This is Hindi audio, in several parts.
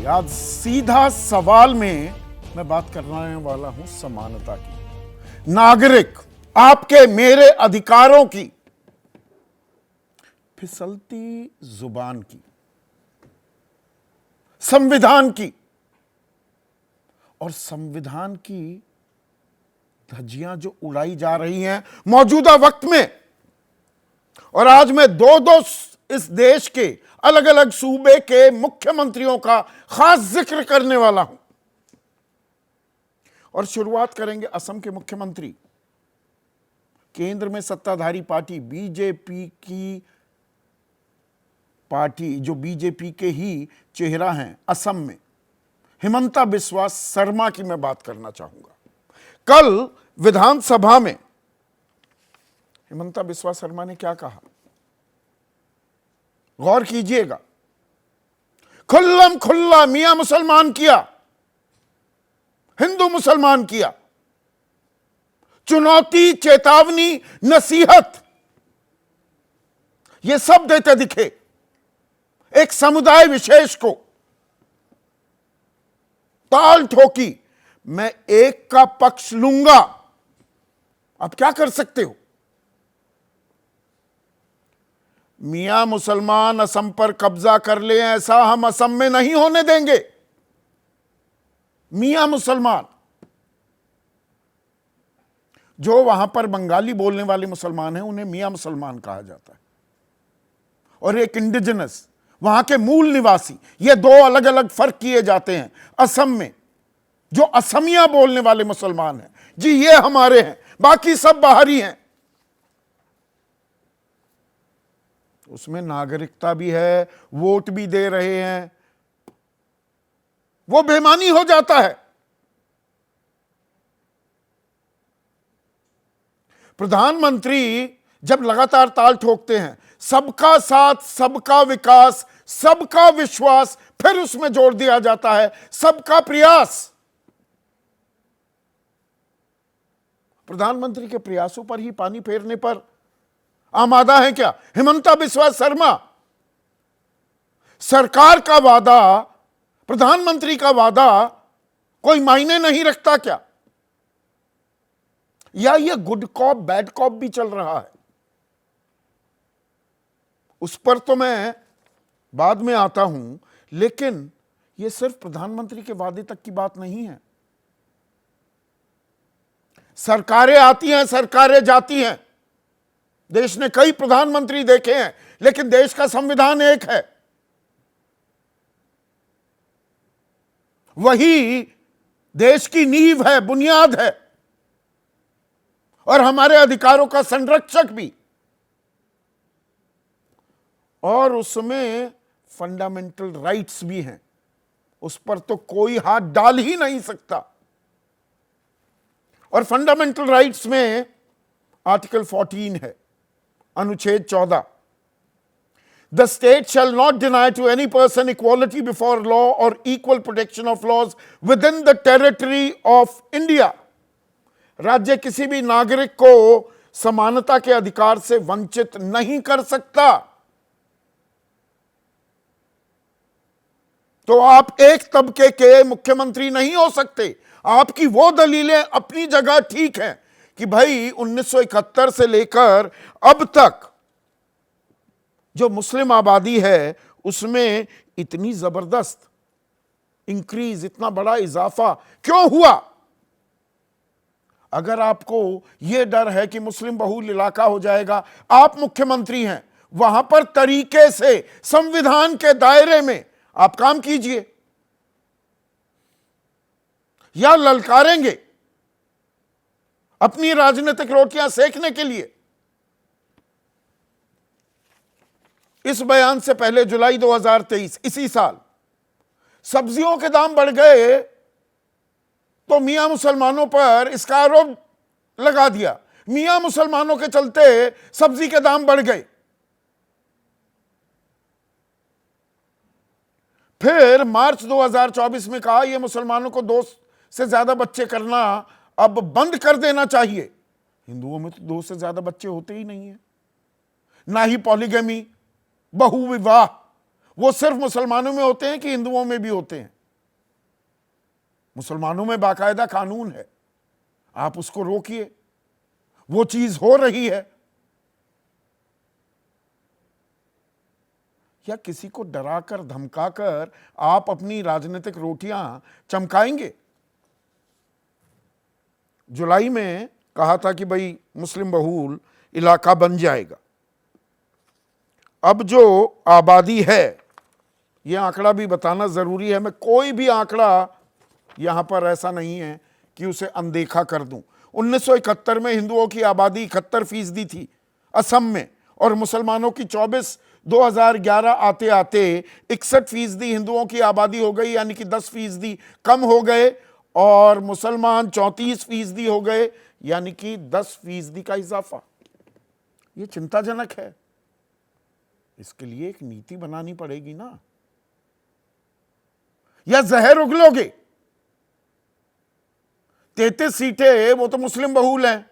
आज सीधा सवाल में मैं बात करने वाला हूं समानता की, नागरिक आपके मेरे अधिकारों की फिसलती जुबान की, संविधान की, और संविधान की धज्जियां जो उड़ाई जा रही हैं मौजूदा वक्त में। और आज मैं दो इस देश के अलग अलग सूबे के मुख्यमंत्रियों का खास जिक्र करने वाला हूं। और शुरुआत करेंगे असम के मुख्यमंत्री, केंद्र में सत्ताधारी पार्टी बीजेपी की पार्टी, जो बीजेपी के ही चेहरा हैं असम में, हिमंता बिस्वा शर्मा की मैं बात करना चाहूंगा। कल विधानसभा में हिमंता बिस्वा शर्मा ने क्या कहा, गौर कीजिएगा। खुल्लम खुल्ला मियां मुसलमान किया, हिंदू मुसलमान किया, चुनौती, चेतावनी, नसीहत, ये सब देते दिखे एक समुदाय विशेष को। ताल ठोकी, मैं एक का पक्ष लूंगा। आप क्या कर सकते हो? मियां मुसलमान असम पर कब्जा कर ले, ऐसा हम असम में नहीं होने देंगे। मियां मुसलमान, जो वहां पर बंगाली बोलने वाले मुसलमान हैं उन्हें मियां मुसलमान कहा जाता है, और एक इंडिजिनस, वहां के मूल निवासी, ये दो अलग अलग फर्क किए जाते हैं। असम में जो असमिया बोलने वाले मुसलमान हैं, जी ये हमारे हैं, बाकी सब बाहरी हैं। उसमें नागरिकता भी है, वोट भी दे रहे हैं, वो बेईमानी हो जाता है। प्रधानमंत्री जब लगातार ताल ठोकते हैं, सबका साथ, सबका विकास, सबका विश्वास, फिर उसमें जोड़ दिया जाता है सबका प्रयास। प्रधानमंत्री के प्रयासों पर ही पानी फेरने पर आमादा है क्या हिमंता बिस्वा शर्मा? सरकार का वादा, प्रधानमंत्री का वादा कोई मायने नहीं रखता क्या? या ये गुड कॉप बैड कॉप भी चल रहा है? उस पर तो मैं बाद में आता हूं, लेकिन यह सिर्फ प्रधानमंत्री के वादे तक की बात नहीं है। सरकारें आती हैं, सरकारें जाती हैं, देश ने कई प्रधानमंत्री देखे हैं, लेकिन देश का संविधान एक है। वही देश की नींव है, बुनियाद है, और हमारे अधिकारों का संरक्षक भी। और उसमें फंडामेंटल राइट्स भी हैं, उस पर तो कोई हाथ डाल ही नहीं सकता। और फंडामेंटल राइट्स में आर्टिकल 14 है, अनुच्छेद 14, the state shall not deny to any person equality before law और equal protection of laws within the territory of India. राज्य किसी भी नागरिक को समानता के अधिकार से वंचित नहीं कर सकता। तो आप एक तबके के मुख्यमंत्री नहीं हो सकते। आपकी वो दलीलें अपनी जगह ठीक हैं कि भाई 1971 से लेकर अब तक जो मुस्लिम आबादी है उसमें इतनी जबरदस्त इंक्रीज, इतना बड़ा इजाफा क्यों हुआ? अगर आपको यह डर है कि मुस्लिम बहुल इलाका हो जाएगा, आप मुख्यमंत्री हैं, वहां पर तरीके से संविधान के दायरे में आप काम कीजिए। या ललकारेंगे अपनी राजनीतिक रोटियां सेकने के लिए? इस बयान से पहले जुलाई 2023 इसी साल सब्जियों के दाम बढ़ गए तो मियां मुसलमानों पर इसका आरोप लगा दिया, मियां मुसलमानों के चलते सब्जी के दाम बढ़ गए। फिर मार्च 2024 में कहा यह मुसलमानों को 2 से ज्यादा बच्चे करना अब बंद कर देना चाहिए। हिंदुओं में तो 2 से ज्यादा बच्चे होते ही नहीं है, ना ही पॉलीगमी, बहुविवाह, वो सिर्फ मुसलमानों में होते हैं कि हिंदुओं में भी होते हैं? मुसलमानों में बाकायदा कानून है, आप उसको रोकिए, वो चीज हो रही है। या किसी को डराकर धमकाकर आप अपनी राजनीतिक रोटियां चमकाएंगे? जुलाई में कहा था कि भाई मुस्लिम बहुल इलाका बन जाएगा। अब जो आबादी है, यह आंकड़ा भी बताना जरूरी है। मैं कोई भी आंकड़ा यहां पर ऐसा नहीं है कि उसे अनदेखा कर दूं। 1971 में हिंदुओं की आबादी 71% थी असम में, और मुसलमानों की 24। 2011 आते आते 61% हिंदुओं की आबादी हो गई, यानी कि 10% कम हो गए, और मुसलमान 34% हो गए, यानी कि 10% का इजाफा। यह चिंताजनक है। इसके लिए एक नीति बनानी पड़ेगी ना, या जहर उगलोगे? 33 सीटें वो तो मुस्लिम बहुल हैं,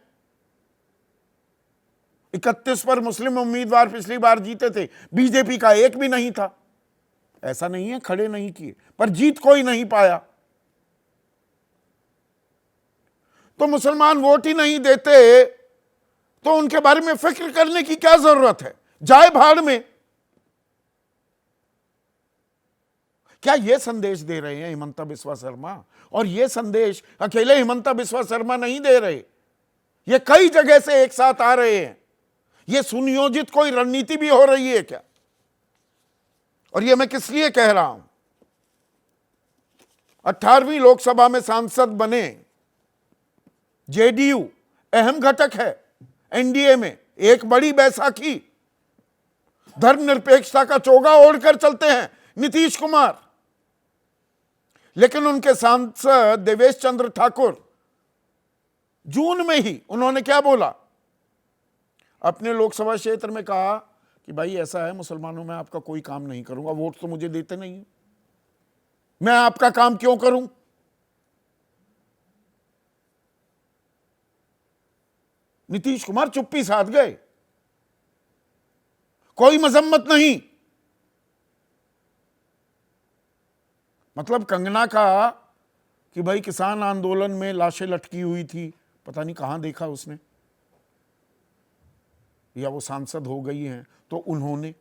31 पर मुस्लिम उम्मीदवार पिछली बार जीते थे, बीजेपी का एक भी नहीं था। ऐसा नहीं है खड़े नहीं किए, पर जीत कोई नहीं पाया। तो मुसलमान वोट ही नहीं देते तो उनके बारे में फिक्र करने की क्या जरूरत है? जाए भाड़ में। क्या यह संदेश दे रहे हैं हिमंता बिस्वा शर्मा? और यह संदेश अकेले हिमंता बिस्वा शर्मा नहीं दे रहे, यह कई जगह से एक साथ आ रहे हैं। यह सुनियोजित कोई रणनीति भी हो रही है क्या? और यह मैं किस लिए कह रहा हूं? 18वीं लोकसभा में सांसद बने जेडीयू अहम घटक है एनडीए में, एक बड़ी बैसाखी। धर्मनिरपेक्षता का चोगा ओढ़कर चलते हैं नीतीश कुमार, लेकिन उनके सांसद देवेश चंद्र ठाकुर जून में ही उन्होंने क्या बोला? अपने लोकसभा क्षेत्र में कहा कि भाई ऐसा है, मुसलमानों में आपका कोई काम नहीं करूंगा, वोट तो मुझे देते नहीं, मैं आपका काम क्यों करूं? नीतीश कुमार चुप्पी साध गए, कोई मजम्मत नहीं। मतलब कंगना का कि भाई किसान आंदोलन में लाशें लटकी हुई थी, पता नहीं कहां देखा उसने, या वो सांसद हो गई हैं तो उन्होंने,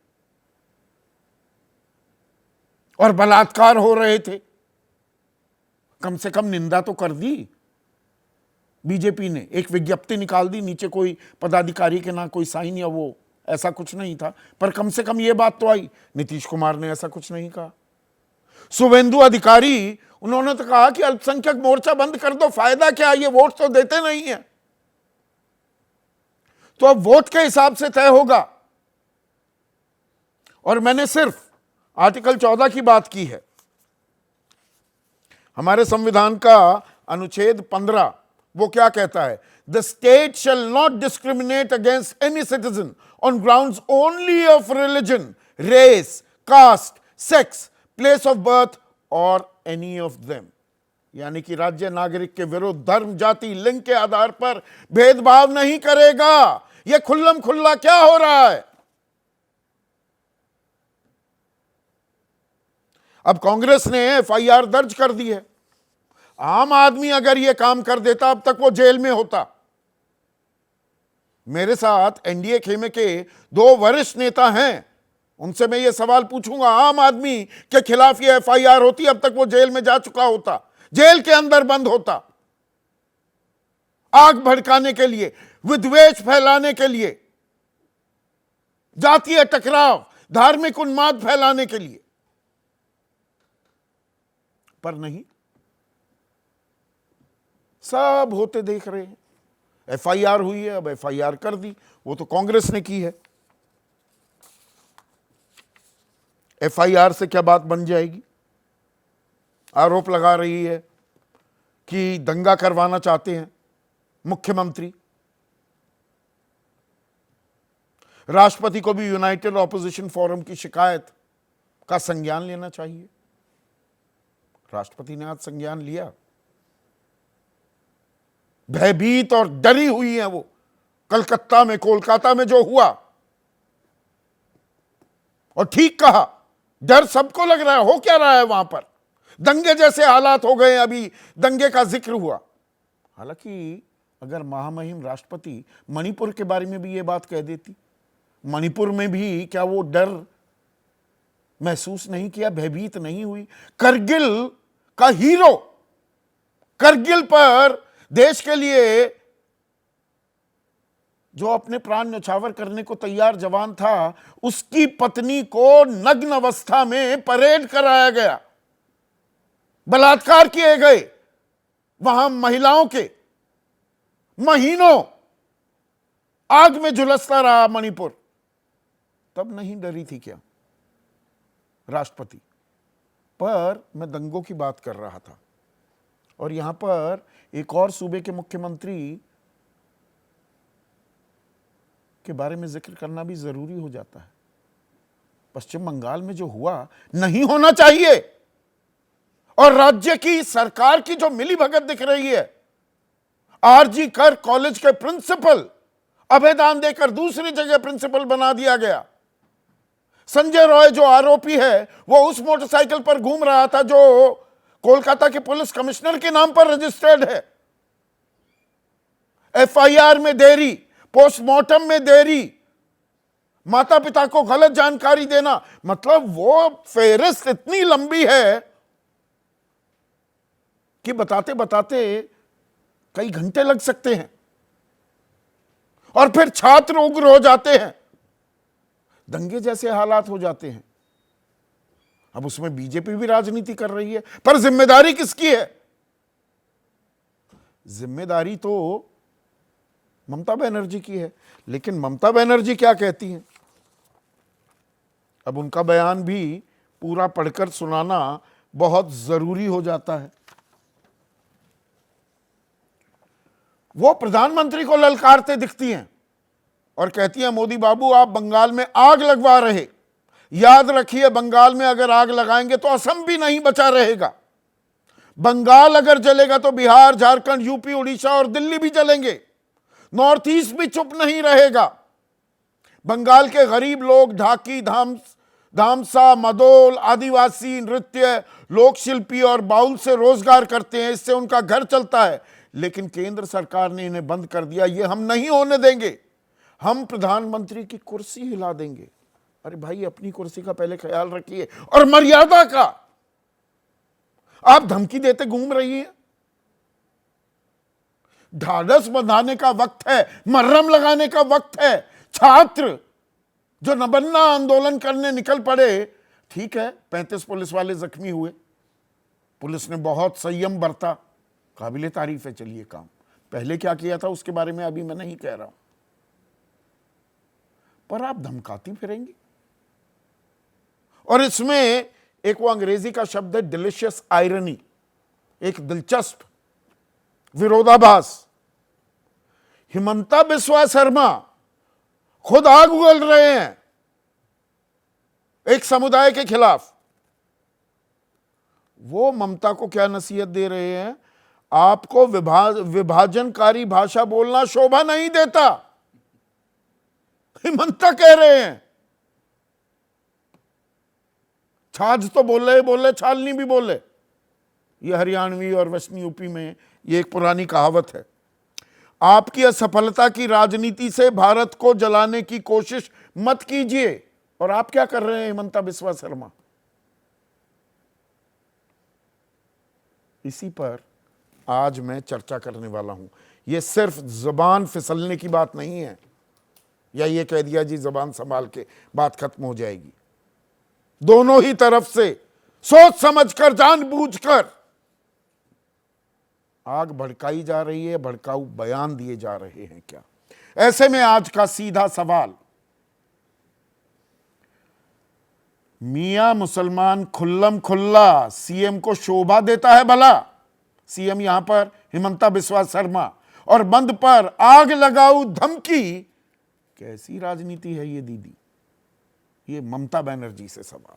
और बलात्कार हो रहे थे, कम से कम निंदा तो कर दी। बीजेपी ने एक विज्ञप्ति निकाल दी, नीचे कोई पदाधिकारी के ना कोई साइन या वो ऐसा कुछ नहीं था, पर कम से कम ये बात तो आई। नीतीश कुमार ने ऐसा कुछ नहीं कहा। शुभेंदु अधिकारी, उन्होंने तो कहा कि अल्पसंख्यक मोर्चा बंद कर दो, फायदा क्या, ये वोट तो देते नहीं है। तो अब वोट के हिसाब से तय होगा। और मैंने सिर्फ आर्टिकल 14 की बात की है। हमारे संविधान का अनुच्छेद 15 वो क्या कहता है? The state shall not discriminate against any citizen on grounds only of religion, race, caste, sex, place of birth और एनी ऑफ देम। यानी कि राज्य नागरिक के विरुद्ध धर्म, जाति, लिंग के आधार पर भेदभाव नहीं करेगा। यह खुल्लम खुल्ला क्या हो रहा है? अब कांग्रेस ने एफआईआर दर्ज कर दी है। आम आदमी अगर यह काम कर देता, अब तक वो जेल में होता। मेरे साथ एनडीए खेमे के 2 वरिष्ठ नेता हैं, उनसे मैं ये सवाल पूछूंगा, आम आदमी के खिलाफ ये एफआईआर होती, अब तक वो जेल में जा चुका होता, जेल के अंदर बंद होता, आग भड़काने के लिए, विद्वेष फैलाने के लिए, जातीय टकराव, धार्मिक उन्माद फैलाने के लिए। पर नहीं, सब होते देख रहे हैं। एफआईआर हुई है, अब एफआईआर कर दी, वो तो कांग्रेस ने की है। एफआईआर से क्या बात बन जाएगी? आरोप लगा रही है कि दंगा करवाना चाहते हैं मुख्यमंत्री। राष्ट्रपति को भी यूनाइटेड ऑपोजिशन फोरम की शिकायत का संज्ञान लेना चाहिए। राष्ट्रपति ने आज संज्ञान लिया। भयभीत और डरी हुई है वो, कलकत्ता में, कोलकाता में जो हुआ। और ठीक कहा, डर सबको लग रहा है, हो क्या रहा है वहां पर? दंगे जैसे हालात हो गए। अभी दंगे का जिक्र हुआ। हालांकि अगर महामहिम राष्ट्रपति मणिपुर के बारे में भी ये बात कह देती, मणिपुर में भी क्या वो डर महसूस नहीं किया, भयभीत नहीं हुई? करगिल का हीरो, करगिल पर देश के लिए जो अपने प्राण न्यौछावर करने को तैयार जवान था, उसकी पत्नी को नग्न अवस्था में परेड कराया गया, बलात्कार किए गए वहां महिलाओं के, महीनों आग में झुलसता रहा मणिपुर। तब नहीं डरी थी क्या राष्ट्रपति? पर मैं दंगों की बात कर रहा था, और यहां पर एक और सूबे के मुख्यमंत्री के बारे में जिक्र करना भी जरूरी हो जाता है। पश्चिम बंगाल में जो हुआ नहीं होना चाहिए, और राज्य की सरकार की जो मिलीभगत दिख रही है, आरजी कर कॉलेज के प्रिंसिपल अभयदान देकर दूसरी जगह प्रिंसिपल बना दिया गया। संजय रॉय जो आरोपी है, वो उस मोटरसाइकिल पर घूम रहा था जो कोलकाता के पुलिस कमिश्नर के नाम पर रजिस्टर्ड है। एफआईआर में देरी, पोस्टमार्टम में देरी, माता पिता को गलत जानकारी देना, मतलब वो फेहरिस्त इतनी लंबी है कि बताते बताते कई घंटे लग सकते हैं, और फिर छात्र उग्र हो जाते हैं, दंगे जैसे हालात हो जाते हैं। अब उसमें बीजेपी भी राजनीति कर रही है, पर जिम्मेदारी किसकी है? जिम्मेदारी तो ममता बनर्जी की है। लेकिन ममता बनर्जी क्या कहती हैं, अब उनका बयान भी पूरा पढ़कर सुनाना बहुत जरूरी हो जाता है। वो प्रधानमंत्री को ललकारते दिखती हैं और कहती हैं, मोदी बाबू आप बंगाल में आग लगवा रहे, याद रखिए बंगाल में अगर आग लगाएंगे तो असम भी नहीं बचा रहेगा। बंगाल अगर जलेगा तो बिहार, झारखंड, यूपी, उड़ीसा और दिल्ली भी जलेंगे, नॉर्थ ईस्ट भी चुप नहीं रहेगा। बंगाल के गरीब लोग ढाकी, धामसा, मदोल, आदिवासी नृत्य, लोक शिल्पी और बाउल से रोजगार करते हैं, इससे उनका घर चलता है। लेकिन केंद्र सरकार ने इन्हें बंद कर दिया। ये हम नहीं होने देंगे, हम प्रधानमंत्री की कुर्सी हिला देंगे। अरे भाई, अपनी कुर्सी का पहले ख्याल रखिए, और मर्यादा का। आप धमकी देते घूम रही हैं। ढाढ़स बंधाने का वक्त है, मर्रम लगाने का वक्त है। छात्र जो नबन्ना आंदोलन करने निकल पड़े, ठीक है 35 पुलिस वाले जख्मी हुए, पुलिस ने बहुत संयम बरता, काबिले तारीफ है। चलिए, काम पहले क्या किया था उसके बारे में अभी मैं नहीं कह रहा हूं, पर आप धमकाती फिरेंगी। और इसमें एक वो अंग्रेजी का शब्द है डिलिशियस आयरनी, एक दिलचस्प विरोधाभास। हिमंता बिस्वा शर्मा खुद आग उगल रहे हैं एक समुदाय के खिलाफ। वो ममता को क्या नसीहत दे रहे हैं, आपको विभाजनकारी भाषा बोलना शोभा नहीं देता, हिमंता कह रहे हैं। छाछ तो बोल रहे, छालनी भी बोले। ये हरियाणवी और वेस्टर्न यूपी में ये एक पुरानी कहावत है। आपकी असफलता की राजनीति से भारत को जलाने की कोशिश मत कीजिए। और आप क्या कर रहे हैं हिमंता बिस्वा शर्मा? इसी पर आज मैं चर्चा करने वाला हूं। यह सिर्फ जबान फिसलने की बात नहीं है, या ये कह दिया जी जबान संभाल के बात खत्म हो जाएगी। दोनों ही तरफ से सोच समझकर, जानबूझकर आग भड़काई जा रही है, भड़काऊ बयान दिए जा रहे हैं क्या? ऐसे में आज का सीधा सवाल, मियां मुसलमान खुल्लम खुल्ला सीएम को शोभा देता है भला? सीएम यहां पर हिमंता बिस्वा शर्मा, और बंद पर आग लगाऊ धमकी, कैसी राजनीति है ये दीदी? ये ममता बनर्जी से सवाल।